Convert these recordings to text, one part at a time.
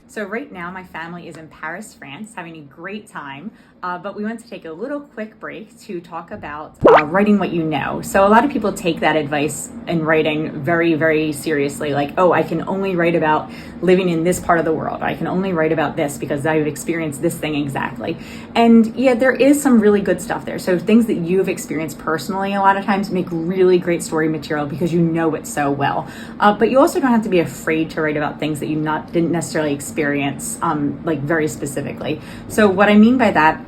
So right now my family is in Paris, France, having a great time, but we want to take a little quick break to talk about writing what you know. So a lot of people take that advice in writing very, very seriously, like, oh, I can only write about living in this part of the world. I can only write about this because I've experienced this thing exactly. And yeah, there is some really good stuff there. So things that you've experienced personally a lot of times make really great story material because you know it so well. But you also don't have to be afraid to write about things that you didn't necessarily experience like very specifically. So what I mean by that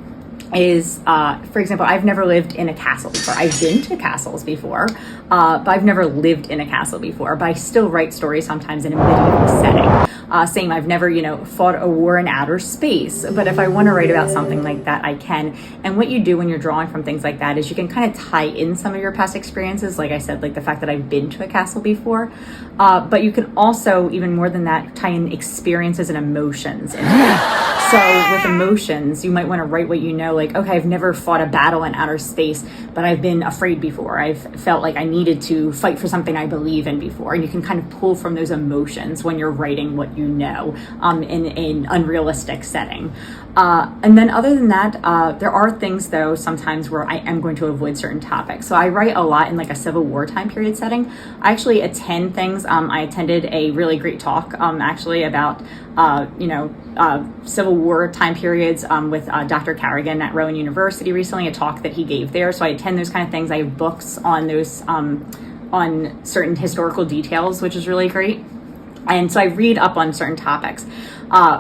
is, for example, I've never lived in a castle before. I've been to castles before, but I've never lived in a castle before, but I still write stories sometimes in a medieval setting. Same, I've never, fought a war in outer space, but if I want to write about something like that, I can. And what you do when you're drawing from things like that is you can kind of tie in some of your past experiences, like I said, like the fact that I've been to a castle before, but you can also, even more than that, tie in experiences and emotions into it. So with emotions, you might want to write what you know, like, okay, I've never fought a battle in outer space, but I've been afraid before. I've felt like I needed to fight for something I believe in before. And you can kind of pull from those emotions when you're writing what you know in an unrealistic setting. And then other than that, there are things, though, sometimes where I am going to avoid certain topics. So I write a lot in like a Civil War time period setting. I actually attend things. I attended a really great talk actually about, Civil War time periods with Dr. Carrigan at Rowan University recently, a talk that he gave there. So I attend those kind of things. I have books on those, on certain historical details, which is really great. And so I read up on certain topics,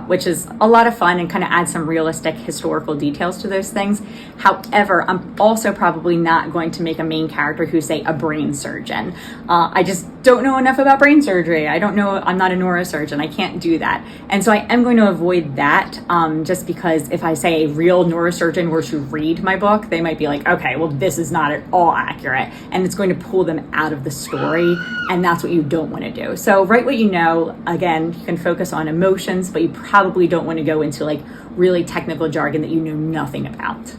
which is a lot of fun and kind of adds some realistic historical details to those things. However, I'm also probably not going to make a main character who's, say, a brain surgeon. I just don't know enough about brain surgery. I don't know, I'm not a neurosurgeon. I can't do that. And so I am going to avoid that just because if I say a real neurosurgeon were to read my book, they might be like, okay, well, this is not at all accurate. And it's going to pull them out of the story. And that's what you don't want to do. So write what you know. Again, you can focus on emotions, but you probably don't want to go into like really technical jargon that you know nothing about.